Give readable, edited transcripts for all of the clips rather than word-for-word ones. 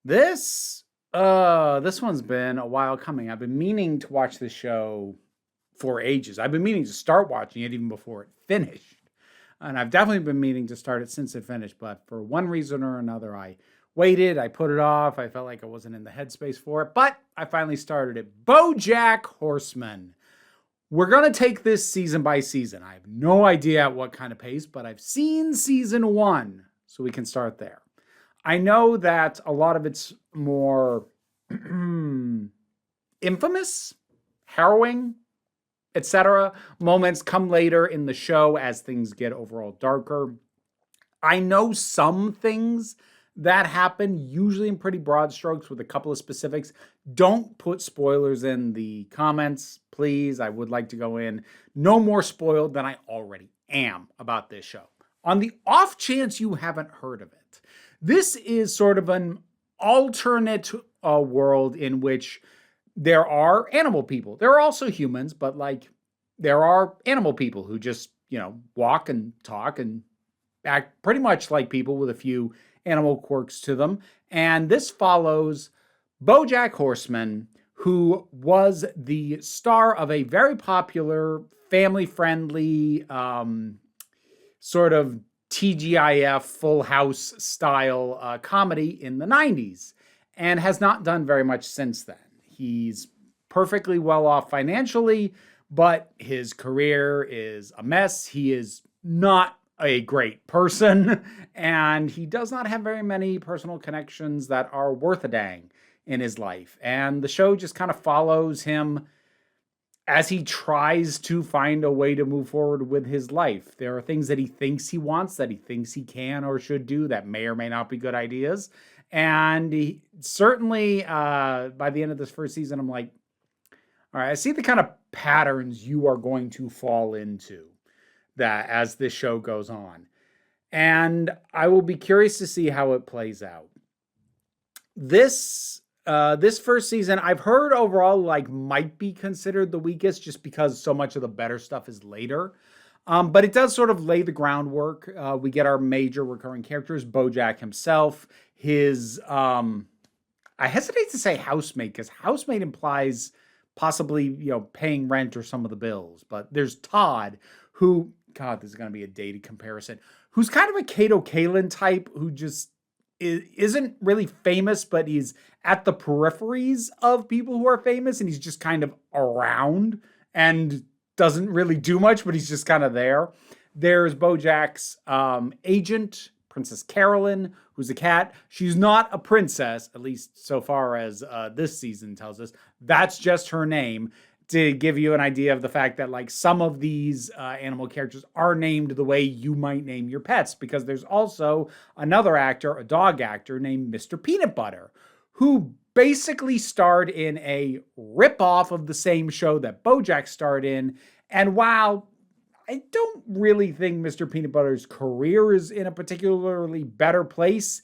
This one's been a while coming. I've been meaning to watch this show for ages. I've been meaning to start watching it even before it finished. And I've definitely been meaning to start it since it finished, but for one reason or another, I waited, I put it off. I felt like I wasn't in the headspace for it, but I finally started it. BoJack Horseman. We're going to take this season by season. I have no idea at what kind of pace, but I've seen season one, so we can start there. I know that a lot of it's more infamous, harrowing, etc. moments come later in the show as things get overall darker. I know some things that happen, usually in pretty broad strokes with a couple of specifics. Don't put spoilers in the comments, please. I would like to go in no more spoiled than I already am about this show. On the off chance you haven't heard of it, this is sort of an alternate world in which there are animal people. There are also humans, but like there are animal people who just, walk and talk and act pretty much like people with a few animal quirks to them. And this follows BoJack Horseman, who was the star of a very popular, family-friendly sort of TGIF Full House style comedy in the 90s and has not done very much since then. He's perfectly well off financially, but his career is a mess. He is not a great person, and he does not have very many personal connections that are worth a dang in his life. And the show just kind of follows him as he tries to find a way to move forward with his life. There are things that he thinks he wants, that he thinks he can or should do that may or may not be good ideas. And he, certainly by the end of this first season, I'm like, all right, I see the kind of patterns you are going to fall into that as this show goes on. And I will be curious to see how it plays out. This first season, I've heard overall might be considered the weakest just because so much of the better stuff is later. But it does sort of lay the groundwork. We get our major recurring characters, BoJack himself, his I hesitate to say housemate because housemate implies possibly paying rent or some of the bills. But there's Todd, who, God, this is going to be a dated comparison, who's kind of a Kato Kalin type who just isn't really famous, but he's at the peripheries of people who are famous, and he's just kind of around and doesn't really do much, but he's just kind of there. There's BoJack's agent, Princess Carolyn, who's a cat. She's not a princess, at least so far as this season tells us. That's just her name, to give you an idea of the fact that some of these animal characters are named the way you might name your pets, because there's also another actor, a dog actor named Mr. Peanut Butter, who basically starred in a ripoff of the same show that BoJack starred in. And while I don't really think Mr. Peanut Butter's career is in a particularly better place,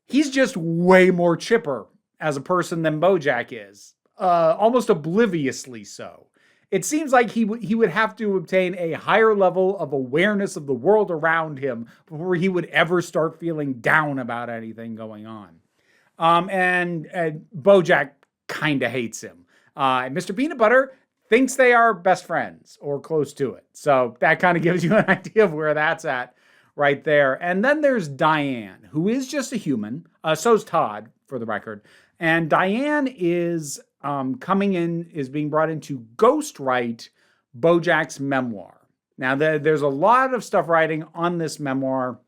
he's just way more chipper as a person than BoJack is. Almost obliviously so. It seems like he would have to obtain a higher level of awareness of the world around him before he would ever start feeling down about anything going on. And BoJack kind of hates him. Mr. Peanut Butter thinks they are best friends or close to it. So that kind of gives you an idea of where that's at right there. And then there's Diane, who is just a human. So's Todd, for the record. And Diane is being brought in to ghostwrite BoJack's memoir. Now, there's a lot of stuff writing on this memoir.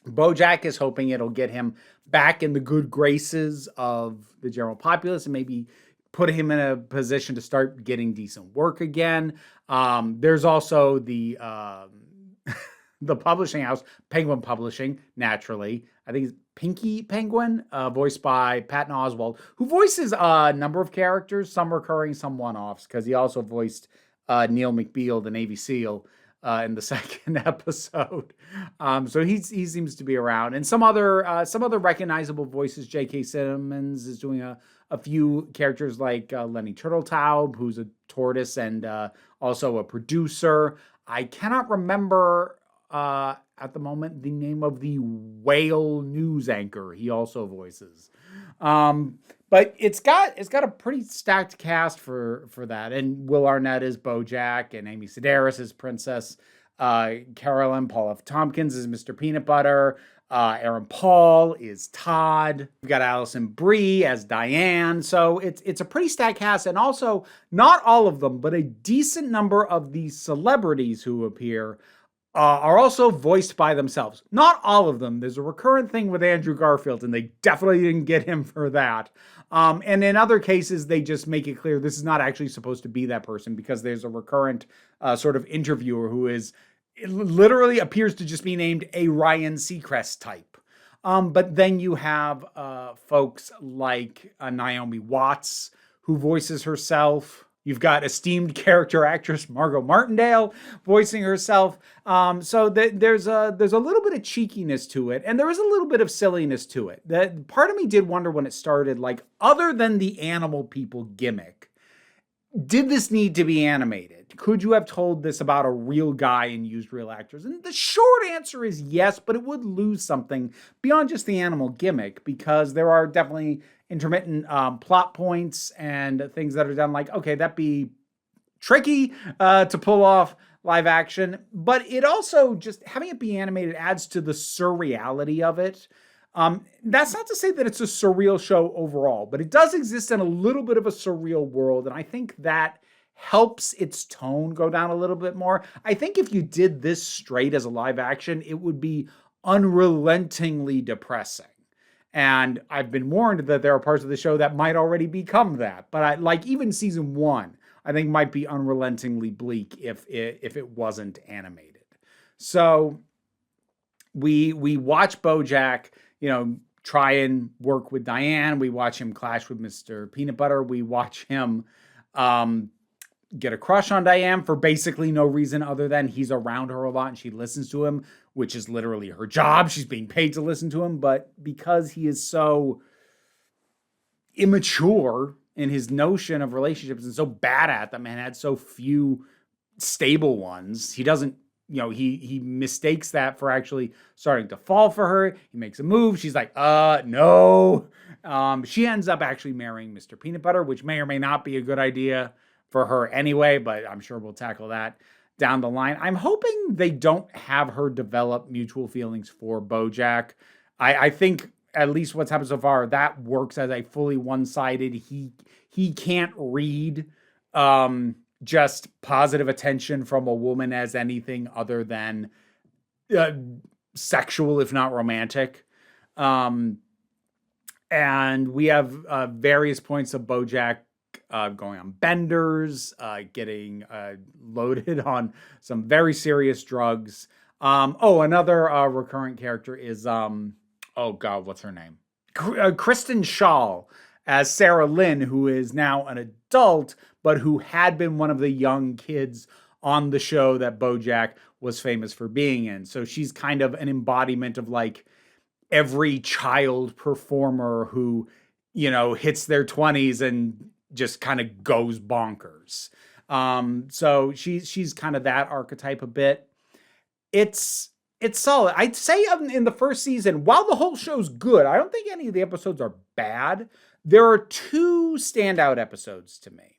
BoJack is hoping it'll get him back in the good graces of the general populace and maybe put him in a position to start getting decent work again. There's also the the publishing house, Penguin Publishing, naturally. I think it's Pinky Penguin, voiced by Patton Oswalt, who voices a number of characters, some recurring, some one-offs, because he also voiced Neil McBeal, the Navy SEAL, in the second episode. So he seems to be around. And some other recognizable voices. J.K. Simmons is doing a few characters like Lenny Turtletaub, who's a tortoise and also a producer. I cannot remember at the moment the name of the whale news anchor he also voices. But it's got a pretty stacked cast for that. And Will Arnett is BoJack, and Amy Sedaris is Princess. Carolyn Paul F. Tompkins is Mr. Peanut Butter. Aaron Paul is Todd. We've got Allison Brie as Diane. So it's a pretty stacked cast. And also, not all of them, but a decent number of these celebrities who appear are also voiced by themselves. Not all of them. There's a recurrent thing with Andrew Garfield, and they definitely didn't get him for that. And in other cases, they just make it clear this is not actually supposed to be that person, because there's a recurrent sort of interviewer who is literally appears to just be named a Ryan Seacrest type. But then you have folks like Naomi Watts, who voices herself. You've got esteemed character actress Margot Martindale voicing herself. So there's a little bit of cheekiness to it, and there is a little bit of silliness to it. That part of me did wonder when it started, like, other than the animal people gimmick, did this need to be animated? Could you have told this about a real guy and used real actors? And the short answer is yes, but it would lose something beyond just the animal gimmick, because there are definitely intermittent plot points and things that are done like, okay, that'd be tricky to pull off live action. But it also, just having it be animated adds to the surreality of it. That's not to say that it's a surreal show overall, but it does exist in a little bit of a surreal world. And I think that helps its tone go down a little bit more. I think if you did this straight as a live action, it would be unrelentingly depressing. And I've been warned that there are parts of the show that might already become that. But like even season 1, I think might be unrelentingly bleak if it wasn't animated. So we watch BoJack, try and work with Diane. We watch him clash with Mr. Peanut Butter. We watch him get a crush on Diane for basically no reason other than he's around her a lot and she listens to him, which is literally her job. She's being paid to listen to him. But because he is so immature in his notion of relationships and so bad at them and had so few stable ones, he doesn't, he mistakes that for actually starting to fall for her. He makes a move. She's like, no. She ends up actually marrying Mr. Peanut Butter, which may or may not be a good idea for her anyway, but I'm sure we'll tackle that down the line. I'm hoping they don't have her develop mutual feelings for BoJack. I think at least what's happened so far, that works as a fully one-sided. He can't read just positive attention from a woman as anything other than sexual, if not romantic. And we have various points of BoJack going on benders, getting loaded on some very serious drugs. Another recurrent character is, what's her name? Kristen Schaal as Sarah Lynn, who is now an adult, but who had been one of the young kids on the show that BoJack was famous for being in. So she's kind of an embodiment of like every child performer who, hits their 20s and just kind of goes bonkers. So she's kind of that archetype a bit. It's solid. I'd say in the first season, while the whole show's good, I don't think any of the episodes are bad. There are 2 standout episodes to me.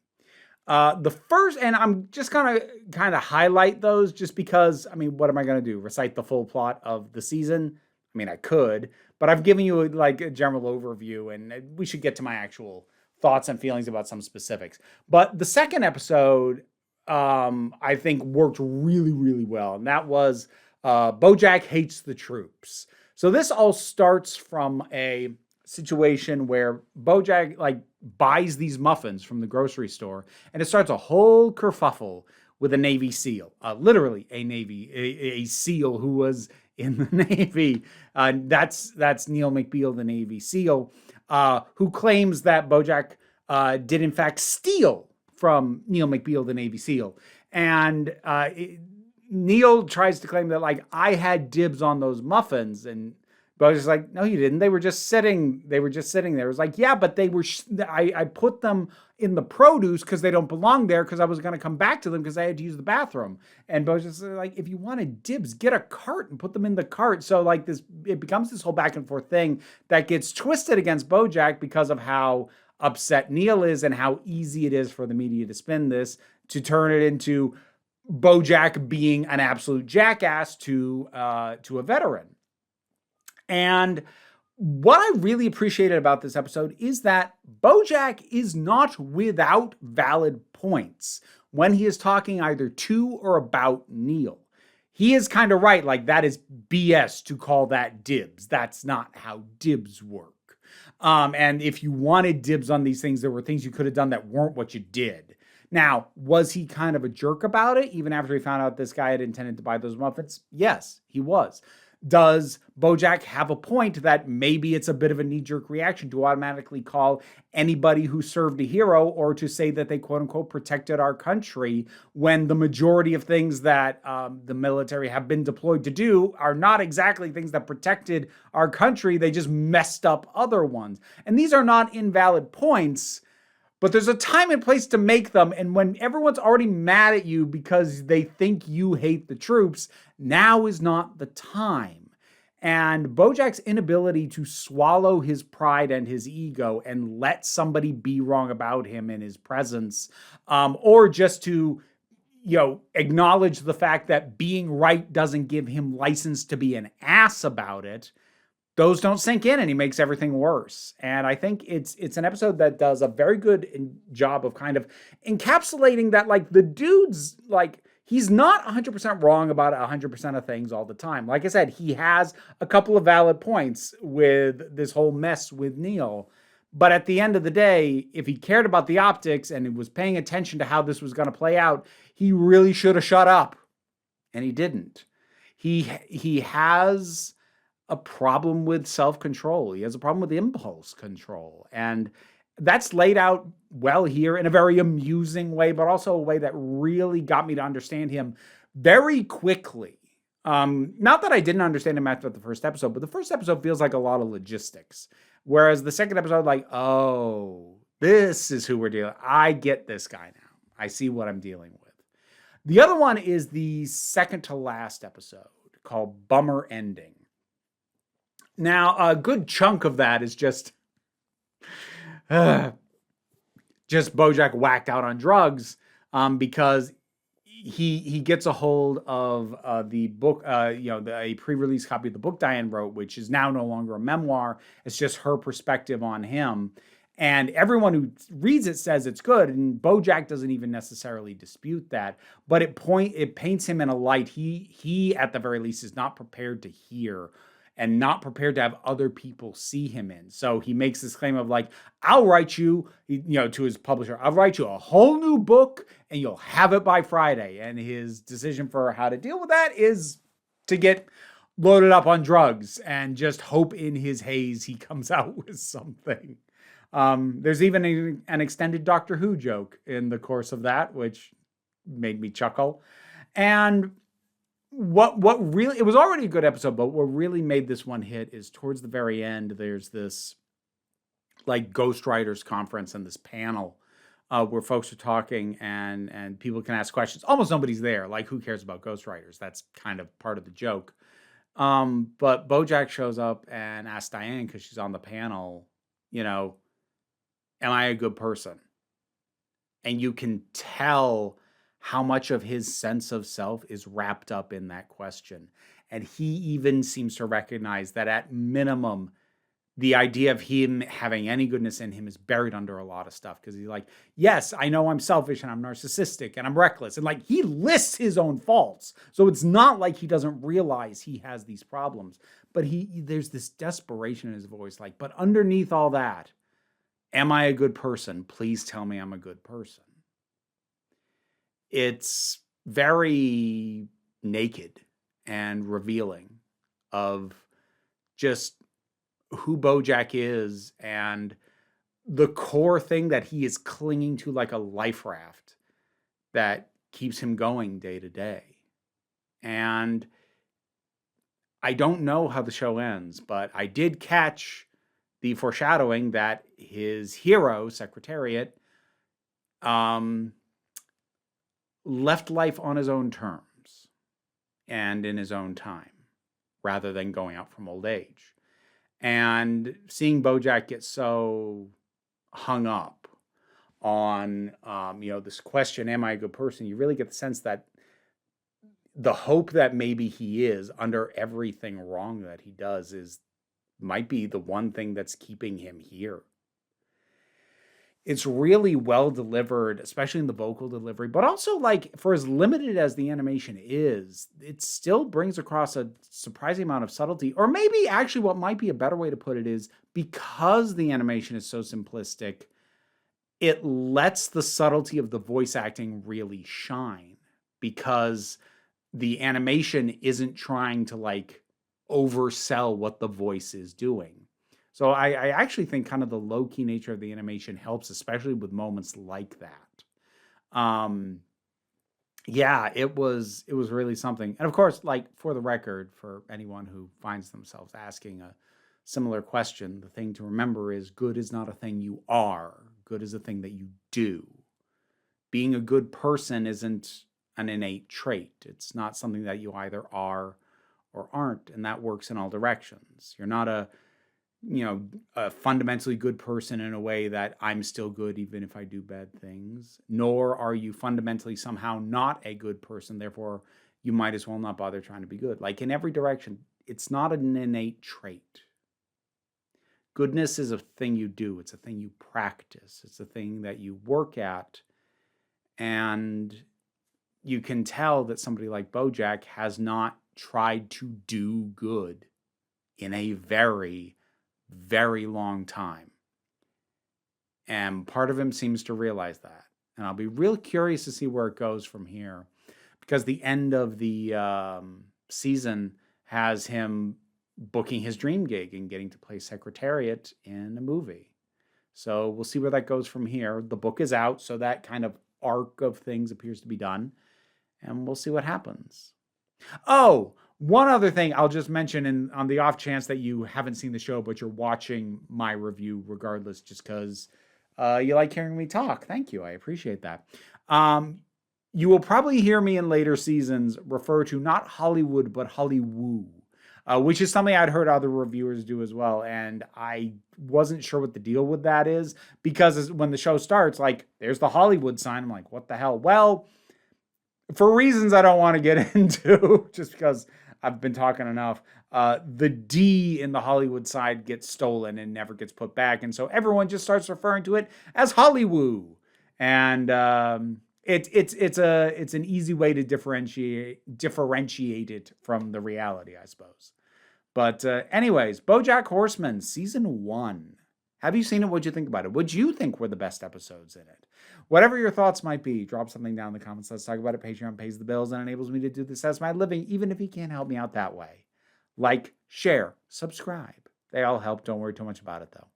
The first, and I'm just gonna kind of highlight those just because, what am I gonna do? Recite the full plot of the season? I could, but I've given you a general overview, and we should get to my actual thoughts and feelings about some specifics. But the second episode, I think worked really, really well. And that was BoJack Hates the Troops. So this all starts from a situation where BoJack buys these muffins from the grocery store, and it starts a whole kerfuffle with a Navy SEAL, literally a SEAL who was in the Navy. That's Neil McBeal, the Navy SEAL, who claims that BoJack did in fact steal from Neil McBeal, the Navy SEAL. And Neil tries to claim that I had dibs on those muffins, and But I was like, no, you didn't. They were just sitting. They were just sitting there. It was like, yeah, but they were. I put them in the produce because they don't belong there because I was going to come back to them because I had to use the bathroom. And Bo's just like, if you wanted dibs, get a cart and put them in the cart. So like this, it becomes this whole back and forth thing that gets twisted against BoJack because of how upset Neil is and how easy it is for the media to spin this to turn it into BoJack being an absolute jackass to a veteran. And what I really appreciated about this episode is that BoJack is not without valid points when he is talking either to or about Neil. He is kind of right, like that is BS to call that dibs. That's not how dibs work. And if you wanted dibs on these things, there were things you could have done that weren't what you did. Now, was he kind of a jerk about it, even after he found out this guy had intended to buy those muffins? Yes, he was. Does BoJack have a point that maybe it's a bit of a knee-jerk reaction to automatically call anybody who served a hero or to say that they quote-unquote protected our country when the majority of things that the military have been deployed to do are not exactly things that protected our country, they just messed up other ones. And these are not invalid points, but there's a time and place to make them, and when everyone's already mad at you because they think you hate the troops, now is not the time. And BoJack's inability to swallow his pride and his ego and let somebody be wrong about him in his presence, or just to acknowledge the fact that being right doesn't give him license to be an ass about it, those don't sink in, and he makes everything worse. And I think it's an episode that does a very good job of kind of encapsulating that, like, the dude's, like, he's not 100% wrong about 100% of things all the time. Like I said, he has a couple of valid points with this whole mess with Neil. But at the end of the day, if he cared about the optics and he was paying attention to how this was going to play out, he really should have shut up. And he didn't. He has a problem with self-control. He has a problem with impulse control. And that's laid out well here in a very amusing way, but also a way that really got me to understand him very quickly. Not that I didn't understand him after the first episode, but the first episode feels like a lot of logistics. Whereas the second episode, like, oh, this is who we're dealing with. I get this guy now. I see what I'm dealing with. The other one is the second to last episode called Bummer Ending. Now, a good chunk of that is just BoJack whacked out on drugs because he gets a hold of the book, a pre-release copy of the book Diane wrote, which is now no longer a memoir. It's just her perspective on him. And everyone who reads it says it's good, and BoJack doesn't even necessarily dispute that. But it paints him in a light he at the very least is not prepared to hear and not prepared to have other people see him in. So he makes this claim of like, I'll write you, to his publisher, I'll write you a whole new book and you'll have it by Friday. And his decision for how to deal with that is to get loaded up on drugs and just hope in his haze he comes out with something. There's even an extended Doctor Who joke in the course of that, which made me chuckle. And what really, it was already a good episode, but what really made this one hit is towards the very end, there's this like ghostwriters conference and this panel where folks are talking and people can ask questions. Almost nobody's there. Like, who cares about ghostwriters? That's kind of part of the joke. But BoJack shows up and asks Diane, because she's on the panel, am I a good person? And you can tell how much of his sense of self is wrapped up in that question. And he even seems to recognize that at minimum, the idea of him having any goodness in him is buried under a lot of stuff. Because he's like, yes, I know I'm selfish and I'm narcissistic and I'm reckless. And like, he lists his own faults. So it's not like he doesn't realize he has these problems. But there's this desperation in his voice. Like, but underneath all that, am I a good person? Please tell me I'm a good person. It's very naked and revealing of just who BoJack is and the core thing that he is clinging to like a life raft that keeps him going day to day. And I don't know how the show ends, but I did catch the foreshadowing that his hero, Secretariat, left life on his own terms and in his own time, rather than going out from old age. And seeing BoJack get so hung up on, this question, am I a good person? You really get the sense that the hope that maybe he is, under everything wrong that he does, might be the one thing that's keeping him here. It's really well delivered, especially in the vocal delivery, but also, like, for as limited as the animation is, it still brings across a surprising amount of subtlety. Or maybe actually what might be a better way to put it is, because the animation is so simplistic, it lets the subtlety of the voice acting really shine, because the animation isn't trying to, like, oversell what the voice is doing. So I actually think kind of the low-key nature of the animation helps, especially with moments like that. Yeah, it was really something. And of course, like, for the record, for anyone who finds themselves asking a similar question, the thing to remember is good is not a thing you are. Good is a thing that you do. Being a good person isn't an innate trait. It's not something that you either are or aren't, and that works in all directions. You're not a fundamentally good person in a way that I'm still good even if I do bad things, nor are you fundamentally somehow not a good person, therefore you might as well not bother trying to be good. Like, in every direction, it's not an innate trait. Goodness is a thing you do. It's a thing you practice. It's a thing that you work at, and you can tell that somebody like BoJack has not tried to do good in a very, very long time. And part of him seems to realize that. And I'll be real curious to see where it goes from here, because the end of the season has him booking his dream gig and getting to play Secretariat in a movie. So we'll see where that goes from here. The book is out, so that kind of arc of things appears to be done. And we'll see what happens. Oh, one other thing I'll just mention, on the off chance that you haven't seen the show, but you're watching my review regardless, just because you like hearing me talk. Thank you. I appreciate that. You will probably hear me in later seasons refer to not Hollywood, but Hollywoo, which is something I'd heard other reviewers do as well. And I wasn't sure what the deal with that is, because when the show starts, like, there's the Hollywood sign. I'm like, what the hell? Well, for reasons I don't want to get into, just because I've been talking enough, the D in the Hollywood side gets stolen and never gets put back. And so everyone just starts referring to it as Hollywoo. And it's an easy way to differentiate it from the reality, I suppose. But anyways, BoJack Horseman, season 1. Have you seen it? What'd you think about it? What'd you think were the best episodes in it? Whatever your thoughts might be, drop something down in the comments. Let's talk about it. Patreon pays the bills and enables me to do this as my living, even if you can't help me out that way. Like, share, subscribe. They all help. Don't worry too much about it, though.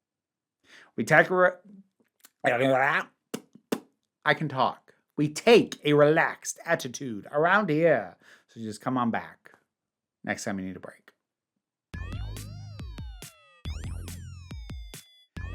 I can talk. We take a relaxed attitude around here. So just come on back next time you need a break.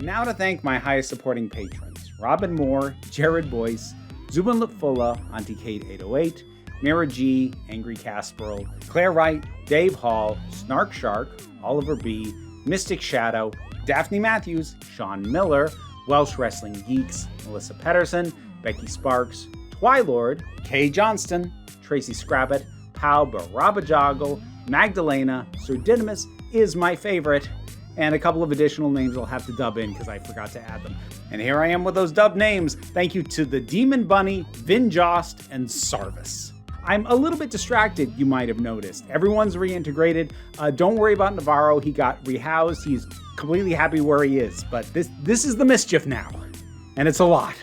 Now to thank my highest supporting patrons: Robin Moore, Jared Boyce, Zubin Lipfula, Auntie Kate 808, Mira G, Angry Casperl, Claire Wright, Dave Hall, Snark Shark, Oliver B, Mystic Shadow, Daphne Matthews, Sean Miller, Welsh Wrestling Geeks, Melissa Pedersen, Becky Sparks, Twilord, Kay Johnston, Tracy Scrabbit, Pal Barabajoggle, Magdalena, Sir Dynamis is my favorite, and a couple of additional names I'll have to dub in because I forgot to add them. And here I am with those dub names. Thank you to the Demon Bunny, Vin Jost, and Sarvis. I'm a little bit distracted, you might have noticed. Everyone's reintegrated. Don't worry about Navarro. He got rehoused. He's completely happy where he is. But this is the mischief now. And it's a lot.